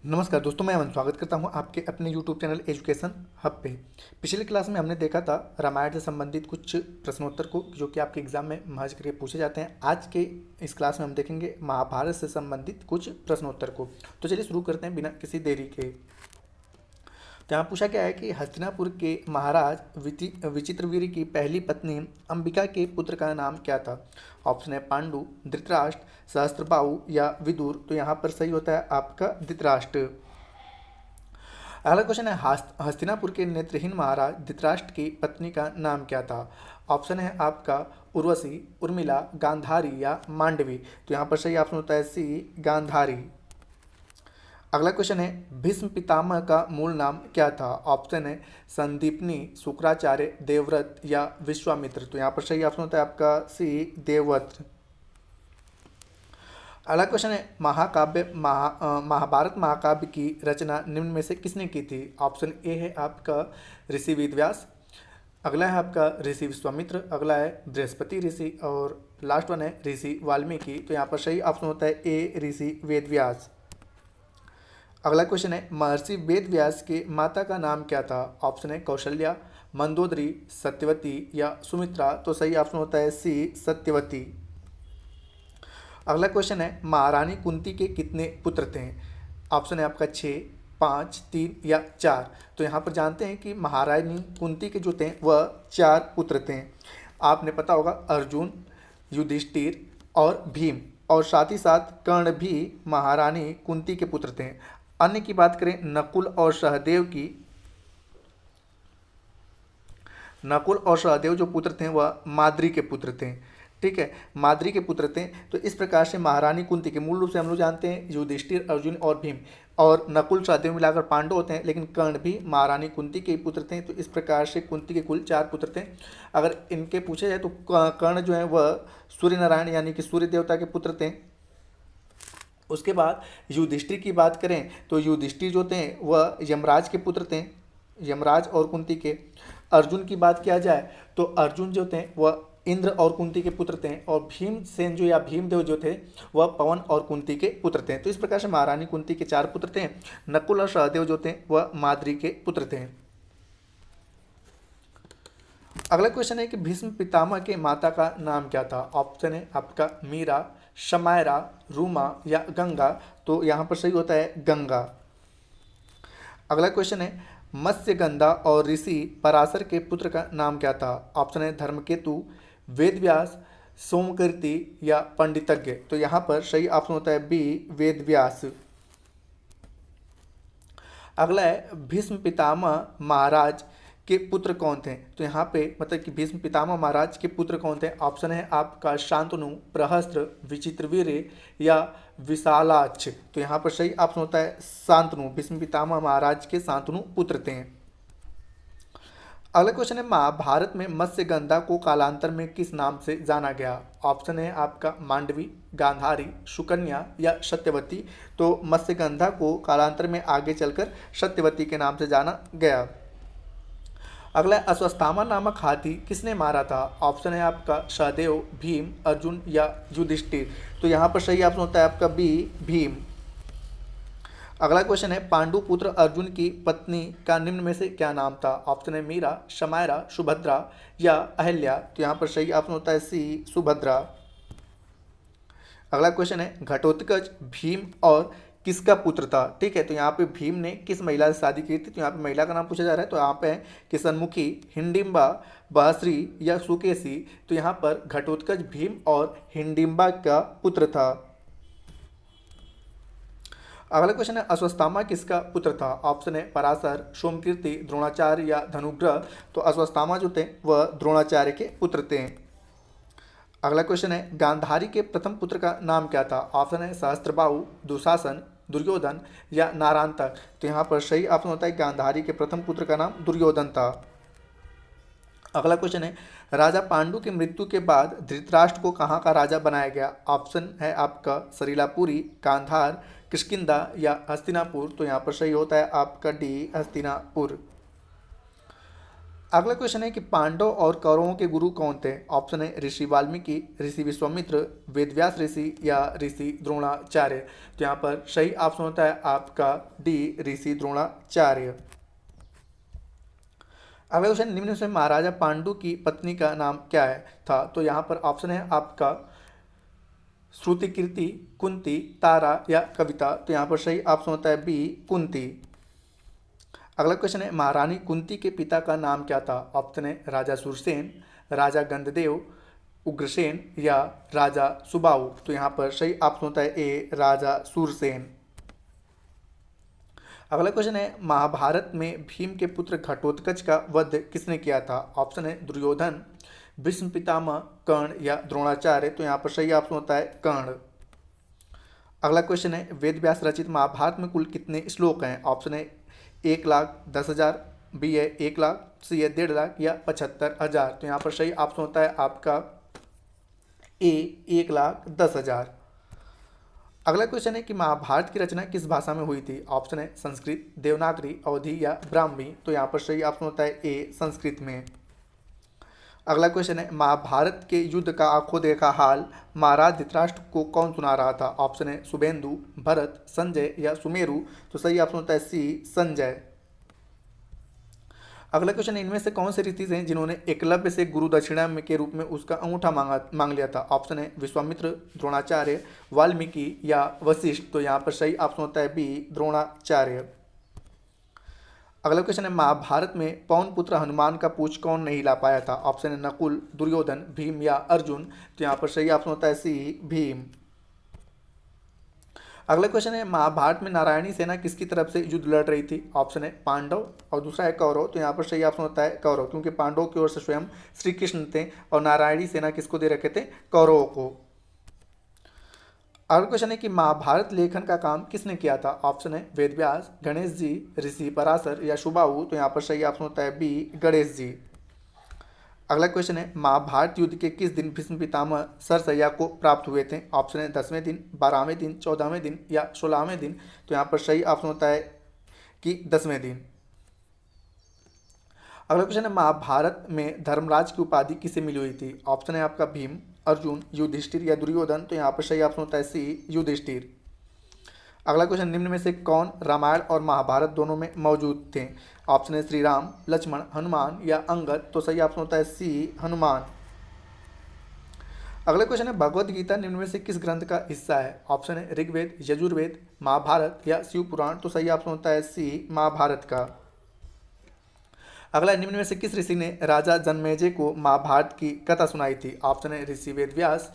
नमस्कार दोस्तों, मैं अमन स्वागत करता हूं आपके अपने YouTube चैनल एजुकेशन हब पे। पिछले क्लास में हमने देखा था रामायण से संबंधित कुछ प्रश्नोत्तर को जो कि आपके एग्जाम में महज करके पूछे जाते हैं। आज के इस क्लास में हम देखेंगे महाभारत से संबंधित कुछ प्रश्नोत्तर को। तो चलिए शुरू करते हैं बिना किसी देरी के। तो यहाँ पूछा गया है कि हस्तिनापुर के महाराज विचित्रवीर्य की पहली पत्नी अंबिका के पुत्र का नाम क्या था। ऑप्शन है पांडु, धृतराष्ट्र, सहस्त्रबाहु या विदुर। तो यहाँ पर सही होता है आपका धृतराष्ट्र। अगला क्वेश्चन है हस्तिनापुर के नेत्रहीन महाराज धृतराष्ट्र की पत्नी का नाम क्या था। ऑप्शन है आपका उर्वशी, उर्मिला, गांधारी या मांडवी। तो यहाँ पर सही ऑप्शन होता है सी, गांधारी। अगला क्वेश्चन है भीष्म पितामह का मूल नाम क्या था। ऑप्शन है संदीपनी, शुक्राचार्य, देवव्रत या विश्वामित्र। तो यहाँ पर सही ऑप्शन होता है आपका सी, देवव्रत। अगला क्वेश्चन है महाभारत महाकाव्य की रचना निम्न में से किसने की थी। ऑप्शन ए है आपका ऋषि वेदव्यास, अगला है आपका ऋषि विश्वामित्र, अगला है बृहस्पति ऋषि और लास्ट वन है ऋषि वाल्मीकि। तो यहाँ पर सही ऑप्शन होता है ए, ऋषि वेदव्यास। अगला क्वेश्चन है महर्षि वेदव्यास के माता का नाम क्या था। ऑप्शन है कौशल्या, मंदोदरी, सत्यवती या सुमित्रा। तो सही ऑप्शन होता है सी, सत्यवती। अगला क्वेश्चन है महारानी कुंती के कितने पुत्र थे। ऑप्शन है आपका 6, 5, 3 या 4। तो यहाँ पर जानते हैं कि महारानी कुंती के जो थे वह 4 पुत्र थे। आपने पता होगा अर्जुन, युधिष्ठिर और भीम, और साथ ही साथ कर्ण भी महारानी कुंती के पुत्र थे। अन्य की बात करें नकुल और सहदेव की, नकुल और सहदेव जो पुत्र थे वह माद्री के पुत्र थे। ठीक है, माद्री के पुत्र थे। तो इस प्रकार से महारानी कुंती के मूल रूप से हम लोग जानते हैं युधिष्ठिर, अर्जुन और भीम, और नकुल सहदेव मिलाकर पांडव होते हैं, लेकिन कर्ण भी महारानी कुंती के पुत्र थे। तो इस प्रकार से कुंती के कुल 4 पुत्र थे। अगर इनके पूछे जाए तो कर्ण जो है वह सूर्य नारायण यानी कि सूर्य देवता के पुत्र थे। उसके बाद युधिष्ठिर की बात करें तो युधिष्ठिर जो थे वह यमराज के पुत्र थे, यमराज और कुंती के। अर्जुन की बात किया जाए तो अर्जुन जो थे वह इंद्र और कुंती के पुत्र थे, और भीमसेन जो या भीमदेव जो थे वह पवन और कुंती के पुत्र थे। तो इस प्रकार से महारानी कुंती के 4 पुत्र थे। नकुल और सहदेव जो थे वह माद्री के पुत्र थे। अगला क्वेश्चन है कि भीष्म पितामह के माता का नाम क्या था। ऑप्शन है आपका मीरा, शमायरा, रूमा या गंगा। तो यहाँ पर सही होता है गंगा। अगला क्वेश्चन है मत्स्यगंधा और ऋषि पराशर के पुत्र का नाम क्या था। ऑप्शन है धर्मकेतु, वेदव्यास, सोमकीर्ति या पंडितज्ञ। तो यहाँ पर सही ऑप्शन होता है बी, वेदव्यास। अगला है भीष्म पितामह महाराज के पुत्र कौन थे। तो यहाँ पे मतलब कि भीष्म पितामह महाराज के पुत्र कौन थे। ऑप्शन है आपका शांतनु, प्रहस्त्र, विचित्रवीर्य या विशालाक्ष। तो यहाँ पर सही ऑप्शन होता है शांतनु। भीष्म पितामह महाराज के शांतनु पुत्र थे। अगला क्वेश्चन है महाभारत में मत्स्यगंधा को कालांतर में किस नाम से जाना गया। ऑप्शन है आपका मांडवी, गांधारी, सुकन्या या सत्यवती। तो मत्स्यगंधा को कालांतर में आगे चलकर सत्यवती के नाम से जाना गया। अगला अश्वत्थामा नामक हाथी किसने मारा था। ऑप्शन है आपका सहदेव, भीम, अर्जुन या युधिष्ठिर। तो यहाँ पर सही ऑप्शन होता है आपका बी, भीम। अगला क्वेश्चन है पांडु पुत्र अर्जुन की पत्नी का निम्न में से क्या नाम था। ऑप्शन है मीरा, शमायरा, सुभद्रा या अहल्या। तो यहाँ पर सही ऑप्शन होता है सी, सुभद्रा। अगला क्वेश्चन है घटोत्कच भीम और किसका पुत्र था। ठीक है, तो यहाँ पे भीम ने किस महिला से शादी की थी। तो यहाँ पे महिला का नाम पूछा जा रहा है। तो यहाँ पे है किशनमुखी, हिंडिम्बा, बहश्री या सुकेशी। तो यहाँ पर घटोत्कच भीम और हिंडिम्बा का पुत्र था। अगला क्वेश्चन है अश्वत्थामा किसका पुत्र था। ऑप्शन है पराशर, सोमकीर्ति, द्रोणाचार्य या धनुग्रह। तो अश्वत्थामा जो थे वह द्रोणाचार्य के पुत्र थे। अगला क्वेश्चन है गांधारी के प्रथम पुत्र का नाम क्या था। ऑप्शन है सहस्त्रबाहु, दुशासन, दुर्योधन या नारांतक। तो यहाँ पर सही ऑप्शन होता है गांधारी के प्रथम पुत्र का नाम दुर्योधन था। अगला क्वेश्चन है राजा पांडु की मृत्यु के बाद धृतराष्ट्र को कहाँ का राजा बनाया गया। ऑप्शन है आपका सरीलापुरी, गांधार, किष्किंधा या हस्तिनापुर। तो यहाँ पर सही होता है आपका डी, हस्तिनापुर। अगला क्वेश्चन है कि पांडव और कौरवों के गुरु कौन थे? ऑप्शन है ऋषि वाल्मीकि, ऋषि विश्वामित्र, वेदव्यास ऋषि या ऋषि द्रोणाचार्य। तो यहाँ पर सही ऑप्शन होता है आपका डी, ऋषि द्रोणाचार्य। अगला क्वेश्चन, निम्न से महाराजा पांडु की पत्नी का नाम क्या है था? तो यहाँ पर ऑप्शन है आपका श्रुति कीर्ति, कुंती, तारा या कविता। तो यहाँ पर सही ऑप्शन होता है बी, कुंती। अगला क्वेश्चन है महारानी कुंती के पिता का नाम क्या था? ऑप्शन है राजा सुरसेन, राजा गंधदेव, उग्रसेन या राजा सुबाहु। तो यहाँ पर सही ऑप्शन होता है ए, राजा सुरसेन। अगला क्वेश्चन है महाभारत में भीम के पुत्र घटोत्कच का वध किसने किया था? ऑप्शन है दुर्योधन, भीष्म पितामह, कर्ण या द्रोणाचार्य। तो यहाँ पर सही ऑप्शन होता है कर्ण। अगला क्वेश्चन है वेद व्यास रचित महाभारत में कुल कितने श्लोक हैं? ऑप्शन है 1,10,000, बी है 1,00,000, सी है 1,50,000 या 75,000। तो यहाँ पर सही ऑप्शन होता है आपका ए, 1,10,000। अगला क्वेश्चन है कि महाभारत की रचना किस भाषा में हुई थी? ऑप्शन है संस्कृत, देवनागरी, अवधी या ब्राह्मी। तो यहाँ पर सही ऑप्शन होता है ए, संस्कृत में। अगला क्वेश्चन है महाभारत के युद्ध का आंखों देखा हाल महाराज धृतराष्ट्र को कौन सुना रहा था? ऑप्शन है शुभेंदु, भरत, संजय या सुमेरु। तो सही ऑप्शन होता है सी, संजय। अगला क्वेश्चन है इनमें से कौन से ऋषि हैं जिन्होंने एकलव्य से गुरु दक्षिणा के रूप में उसका अंगूठा मांग लिया था? ऑप्शन है विश्वामित्र, द्रोणाचार्य, वाल्मीकि या वशिष्ठ। तो यहाँ पर सही ऑप्शन होता है बी, द्रोणाचार्य। अगला क्वेश्चन है महाभारत में पवन पुत्र हनुमान का पूछ कौन नहीं ला पाया था? ऑप्शन है नकुल, दुर्योधन, भीम या अर्जुन। तो यहाँ पर सही ऑप्शन होता है सी, भीम। अगला क्वेश्चन है महाभारत में नारायणी सेना किसकी तरफ से युद्ध लड़ रही थी? ऑप्शन है पांडव और दूसरा है कौरव। तो यहाँ पर सही ऑप्शन होता है कौरव, क्योंकि पांडवों की ओर से स्वयं श्री कृष्ण थे और नारायणी सेना किसको दे रखे थे? कौरवों को। अगला क्वेश्चन है कि महाभारत लेखन का काम किसने किया था? ऑप्शन है वेदव्यास, गणेश जी, ऋषि पराशर या सुबाहु। तो यहाँ पर सही ऑप्शन होता है बी, गणेश जी। अगला क्वेश्चन है महाभारत युद्ध के किस दिन भीष्म पितामह सरसैया को प्राप्त हुए थे? ऑप्शन है 10वें दिन, 12वें दिन, 14वें दिन या 16वें दिन। तो यहाँ पर सही ऑप्शन होता है कि 10वें दिन। अगला क्वेश्चन है महाभारत में धर्मराज की उपाधि किसे मिली हुई थी? ऑप्शन है आपका भीम, अर्जुन, युधिष्ठिर या दुर्योधन। तो यहाँ पर सही ऑप्शन होता है सी, युधिष्ठिर। अगला क्वेश्चन निम्न में से कौन रामायण और महाभारत दोनों में मौजूद थे? ऑप्शन है श्री राम, लक्ष्मण, हनुमान या अंगद। तो सही ऑप्शन होता है सी, हनुमान। अगला क्वेश्चन है भगवद गीता निम्न में से किस ग्रंथ का हिस्सा है? ऑप्शन है ऋग्वेद, यजुर्वेद, महाभारत या शिव पुराण। तो सही ऑप्शन होता है सी, महाभारत का। अगला निम्न में से किस ऋषि ने राजा जन्मेजय को महाभारत की कथा सुनाई थी? ऑप्शन है ऋषि वेदव्यास,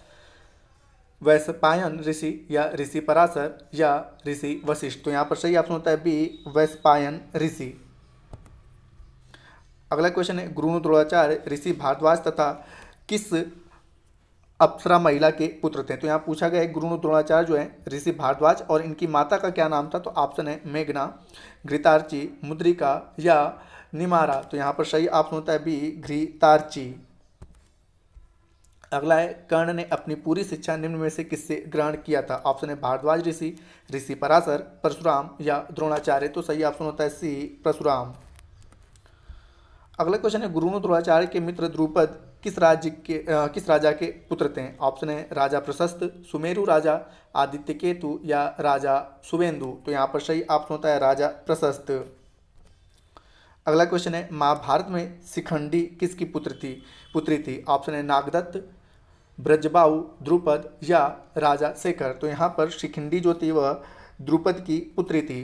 वैशंपायन ऋषि या ऋषि पराशर या ऋषि वशिष्ठ। तो यहाँ पर सही ऑप्शन होता है बी, वैशंपायन ऋषि। अगला क्वेश्चन है गुरु द्रोणाचार्य ऋषि भारद्वाज तथा किस अप्सरा महिला के पुत्र थे? तो यहाँ पूछा गया है गुरु द्रोणाचार्य जो है ऋषि भारद्वाज और इनकी माता का क्या नाम था? तो ऑप्शन है मेघना, घृतार्ची, मुद्रिका या निमारा। तो यहाँ पर सही ऑप्शन होता है बी, घृतार्ची। अगला है कर्ण ने अपनी पूरी शिक्षा निम्न में से किससे ग्रहण किया था? ऑप्शन है भारद्वाज ऋषि, ऋषि पराशर, परशुराम या द्रोणाचार्य। तो सही ऑप्शन होता है सी, परशुराम। अगला क्वेश्चन है गुरु द्रोणाचार्य के मित्र द्रुपद किस राजा के पुत्र थे? ऑप्शन है राजा प्रशस्त, सुमेरु राजा, आदित्य केतु या राजा शुभेंदु। तो यहाँ पर सही ऑप्शन होता है राजा प्रशस्त। अगला क्वेश्चन है महाभारत में शिखंडी किसकी पुत्री थी? ऑप्शन है नागदत्त, ब्रजबाहु, द्रुपद या राजा शेखर। तो यहाँ पर शिखंडी जो थी वह द्रुपद की पुत्री थी।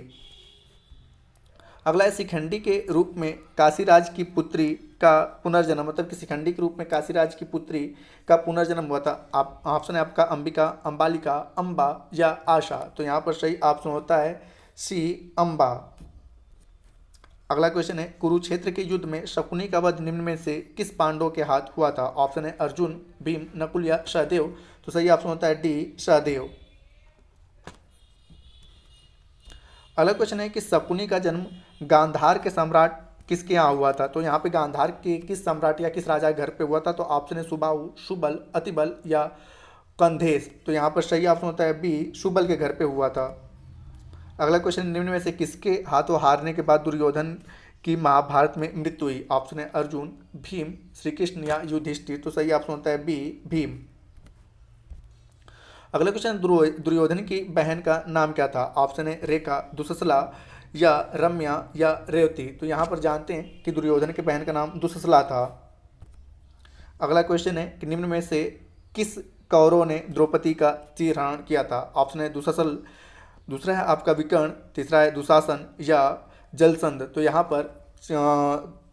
अगला है शिखंडी के रूप में काशीराज की पुत्री का पुनर्जन्म, मतलब कि शिखंडी के रूप में काशीराज की पुत्री का पुनर्जन्म हुआ था। आप ऑप्शन है आपका अंबिका, अंबालिका, अम्बा या आशा। तो यहाँ पर सही ऑप्शन होता है सी, अम्बा। अगला क्वेश्चन है कुरुक्षेत्र के युद्ध में शकुनी का वध निम्न में से किस पांडव के हाथ हुआ था? ऑप्शन है अर्जुन, भीम, नकुल या सहदेव। तो सही ऑप्शन होता है डी, सहदेव। अगला क्वेश्चन है कि शकुनी का जन्म गांधार के सम्राट किसके यहाँ हुआ था? तो यहाँ पे गांधार के किस सम्राट या किस राजा के घर पे हुआ था? तो ऑप्शन है सुबाहु, सुबल, अतिबल या कंधेश। तो यहाँ पर सही ऑप्शन होता है बी, सुबल के घर पे हुआ था। अगला क्वेश्चन निम्न में से किसके हाथों हारने के बाद दुर्योधन कि महाभारत में मृत्यु हुई? ऑप्शन है अर्जुन, भीम, श्री कृष्ण या युधिष्ठिर। तो सही ऑप्शन होता है बी, भीम। अगला क्वेश्चन, दुर्योधन की बहन का नाम क्या था? ऑप्शन है रेखा, दुससला या रम्या या रेवती। तो यहाँ पर जानते हैं कि दुर्योधन की बहन का नाम दुससला था। अगला क्वेश्चन है कि निम्न में से किस कौरव ने द्रौपदी का चीरहरण किया था? ऑप्शन है दुससल, दूसरा है आपका विकर्ण, तीसरा है दुशासन या जलसंध। तो यहाँ पर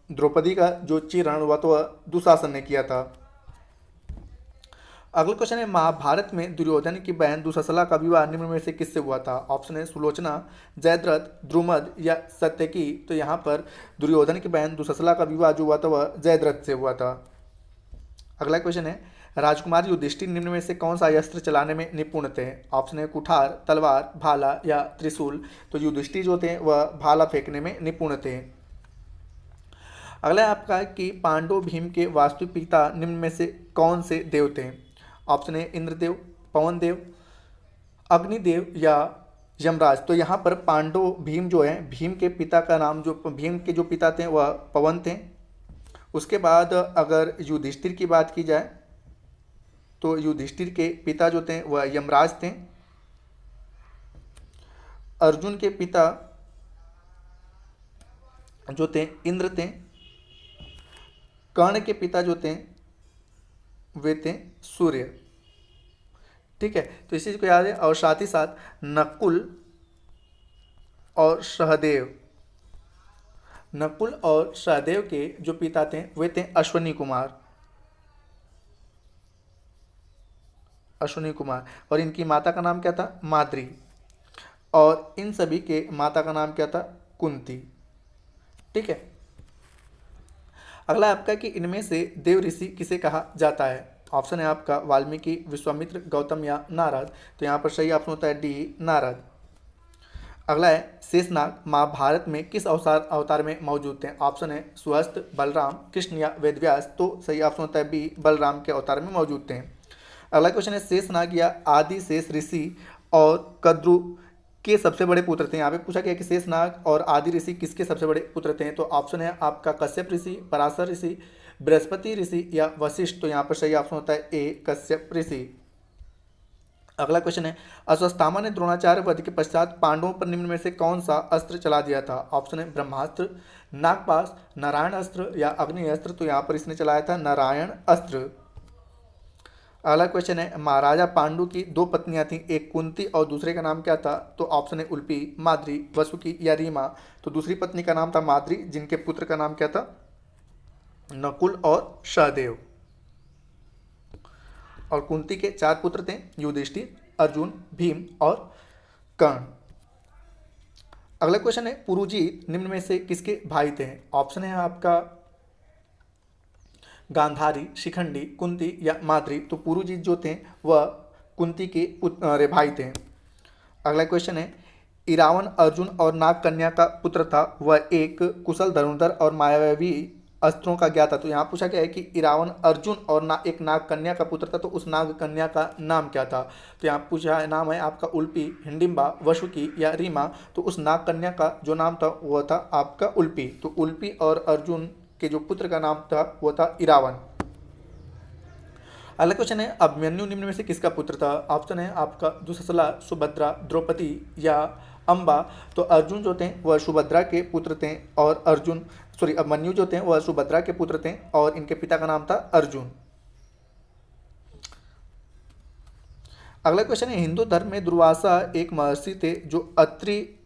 द्रौपदी का जो चीरहरण हुआ तो वह दुशासन ने किया था। अगला क्वेश्चन है, महाभारत में दुर्योधन की बहन दुशसला का विवाह निम्न में से किससे हुआ था? ऑप्शन है सुलोचना, जयद्रथ, द्रुमद या सत्यकी। तो यहाँ पर दुर्योधन की बहन दुशसला का विवाह जो हुआ था वह जयद्रथ से हुआ था। अगला क्वेश्चन है, राजकुमार युधिष्ठिर निम्न में से कौन सा अस्त्र चलाने में निपुण थे? ऑप्शन है कुठार, तलवार, भाला या त्रिशूल। तो युधिष्ठिर जो थे वह भाला फेंकने में निपुण थे। अगला है आपका कि पांडव भीम के वास्तविक पिता निम्न में से कौन से देव थे? ऑप्शन है इंद्रदेव, पवन देव, अग्निदेव या यमराज। तो यहाँ पर पांडव भीम जो है, भीम के पिता का नाम, जो भीम के जो पिता थे वह पवन थे। उसके बाद अगर युधिष्ठिर की बात की जाए तो युधिष्ठिर के पिता जो थे वह यमराज थे। अर्जुन के पिता जो थे इंद्र थे। कर्ण के पिता जो थे वे थे सूर्य। ठीक है, तो इस चीज को याद है। और साथ ही साथ नकुल और सहदेव, नकुल और सहदेव के जो पिता थे वे थे अश्वनी कुमार, अश्वनी कुमार। और इनकी माता का नाम क्या था? माद्री। और इन सभी के माता का नाम क्या था? कुंती। ठीक है। अगला आपका कि इनमें से देव ऋषि किसे कहा जाता है? ऑप्शन है आपका वाल्मीकि, विश्वामित्र, गौतम या नारद। तो यहाँ पर सही ऑप्शन होता है डी, नारद। अगला है, शेषनाग महाभारत में किस अवतार में मौजूद थे? ऑप्शन है सुहस्त, बलराम, कृष्ण या वेदव्यास। तो सही ऑप्शन होता है बी, बलराम के अवतार में मौजूद थे। अगला क्वेश्चन है, शेषनाग या आदि शेष ऋषि और कद्रु के सबसे बड़े पुत्र थे। यहाँ पे पूछा गया कि शेषनाग और आदि ऋषि किसके सबसे बड़े पुत्र थे? तो ऑप्शन है आपका कश्यप ऋषि, पराशर ऋषि, बृहस्पति ऋषि या वशिष्ठ। तो यहाँ पर सही ऑप्शन होता है ए, कश्यप ऋषि। अगला क्वेश्चन है, अश्वत्थामा ने द्रोणाचार्य वध के पश्चात पांडवों पर निम्न में से कौन सा अस्त्र चला दिया था? ऑप्शन है ब्रह्मास्त्र, नागपाश, नारायण अस्त्र या अग्नि अस्त्र। तो यहाँ पर इसने चलाया था नारायण अस्त्र। अगला क्वेश्चन है, महाराजा पांडु की दो पत्नियां थीं, एक कुंती और दूसरे का नाम क्या था? तो ऑप्शन है उल्पी, माद्री, वसुकी या रीमा। तो दूसरी पत्नी का नाम था माद्री, जिनके पुत्र का नाम क्या था? नकुल और सहदेव। और कुंती के 4 पुत्र थे, युधिष्ठिर, अर्जुन, भीम और कर्ण। अगला क्वेश्चन है, पुरुजीत निम्न में से किसके भाई थे? ऑप्शन है आपका गांधारी, शिखंडी, कुंती या माद्री। तो पुरुजीत जो थे वह कुंती के भाई थे। अगला क्वेश्चन है, इरावन अर्जुन और नाग कन्या का पुत्र था, वह एक कुशल धनुर्धर और मायावी अस्त्रों का ज्ञाता। तो यहाँ पूछा गया है कि इरावन अर्जुन और एक नाग कन्या का पुत्र था, तो उस नाग कन्या का नाम क्या था? तो यहाँ पूछा है, नाम है आपका उल्पी, हिडिंबा, वसुकी या रीमा। तो उस नाग कन्या का जो नाम था वह था आपका उल्पी। तो उल्पी और अर्जुन के जो पुत्र का नाम था वो था इरावन। अगला क्वेश्चन है, अभिमन्यु निम्न में से किसका पुत्र था? ऑप्शन है आपका दुशसला, सुभद्रा, द्रौपदी या अंबा। तो अर्जुन जो थे वह सुभद्रा के पुत्र थे और अभिमन्यु जो थे वह सुभद्रा के पुत्र थे और इनके पिता का नाम था अर्जुन। अगला क्वेश्चन है, हिंदू धर्म में दुर्वासा एक महर्षि थे जो अत्रि,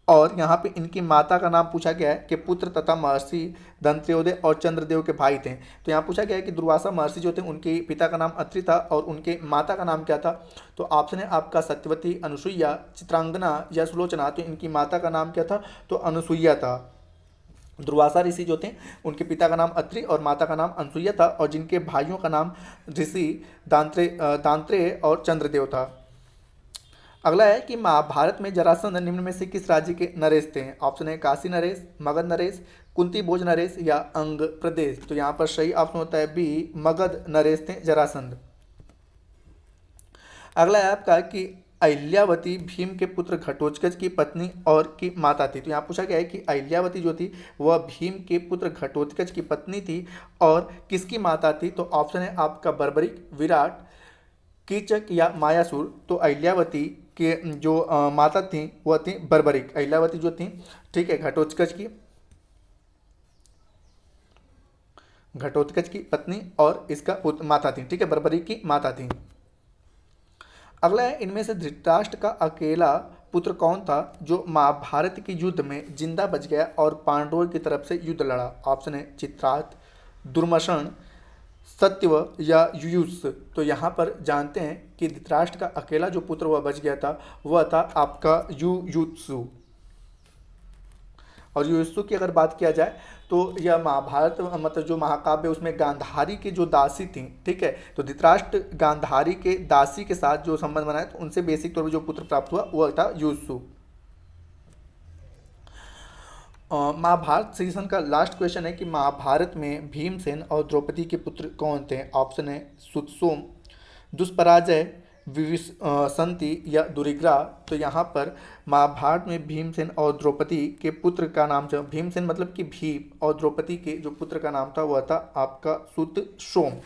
और यहाँ पे इनकी माता का नाम पूछा गया है कि पुत्र तथा महर्षि धनत्रयोदय और चंद्रदेव के भाई थे। तो यहाँ पूछा गया है कि दुर्वासा महर्षि जो थे उनके पिता का नाम अत्रि था और उनके माता का नाम क्या था? तो ऑप्शन है आपका सत्यवती, अनुसुईया, चित्रांगना या सुलोचना। तो इनकी माता का नाम क्या था? तो अनुसुईया था। दुर्वासा ऋषि जो थे उनके पिता का नाम अत्रि और माता का नाम अनुसुईया था, और जिनके भाइयों का नाम ऋषि दांत्रेय और चंद्रदेव था। अगला है कि महाभारत में जरासंध निम्न में से किस राज्य के नरेश थे? ऑप्शन है काशी नरेश, मगध नरेश, कुंती भोज नरेश या अंग प्रदेश। तो यहाँ पर सही ऑप्शन होता है बी, मगध नरेश थे जरासंध। अगला है आपका कि अहिल्यावती भीम के पुत्र घटोत्कच की पत्नी और की माता थी। तो यहाँ पूछा गया है कि अहिल्यावती जो थी वह भीम के पुत्र घटोत्कच की पत्नी थी और किसकी माता थी। तो ऑप्शन है आपका बर्बरिक, विराट, कीचक या मायासुर। तो अहिल्यावती के जो माता थी वह थी बर्बरिक। अहिल्यावती जो थी, ठीक है, घटोत्कच की पत्नी और इसका माता थी, ठीक है, बर्बरिक की माता थी। अगला है, इनमें से धृतराष्ट्र का अकेला पुत्र कौन था जो महाभारत के युद्ध में जिंदा बच गया और पांडवों की तरफ से युद्ध लड़ा। ऑप्शन है चित्रात, दुर्मशन, सत्यव या युयुत्स। तो यहाँ पर जानते हैं कि धृतराष्ट्र का अकेला जो पुत्र वह बच गया था वह था आपका युयुत्सु। और युयुत्सु की अगर बात किया जाए तो यह महाभारत मतलब जो महाकाव्य उसमें गांधारी की जो दासी थी, ठीक है, तो धृतराष्ट्र गांधारी के दासी के साथ जो संबंध बनाया तो उनसे बेसिक तौर पर जो पुत्र प्राप्त हुआ वह था युयुत्सु। महाभारत सीजन का लास्ट क्वेश्चन है कि महाभारत में भीमसेन और द्रौपदी के पुत्र कौन थे। ऑप्शन है सुतसोम, दुष्पराजय, संति या दुरिग्रा। तो यहाँ पर महाभारत में भीमसेन और द्रौपदी के पुत्र का नाम जो भीमसेन मतलब कि भीम और द्रौपदी के जो पुत्र का नाम था वह था आपका सुतसोम।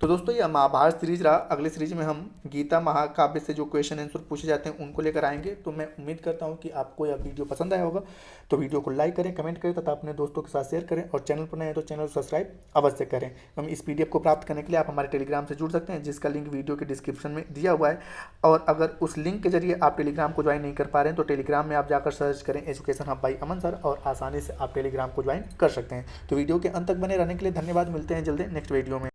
तो दोस्तों यह महाभारत सीरीज रहा। अगले सीरीज में हम गीता महाकाव्य से जो क्वेश्चन आंसर पूछे जाते हैं उनको लेकर आएंगे। तो मैं उम्मीद करता हूं कि आपको यह वीडियो पसंद आया होगा। तो वीडियो को लाइक करें, कमेंट करें तथा अपने दोस्तों के साथ शेयर करें और चैनल पर नए हैं तो चैनल को सब्सक्राइब अवश्य करें। हम इस PDF को प्राप्त करने के लिए आप हमारे टेलीग्राम से जुड़ सकते हैं जिसका लिंक वीडियो के डिस्क्रिप्शन में दिया हुआ है। और अगर उस लिंक के जरिए आप टेलीग्राम को ज्वाइन नहीं कर पा रहे हैं तो टेलीग्राम में आप जाकर सर्च करें education hub by Aman sir और आसानी से आप टेलीग्राम को ज्वाइन कर सकते हैं। तो वीडियो के अंत तक बने रहने के लिए धन्यवाद। मिलते हैं जल्दी नेक्स्ट वीडियो में।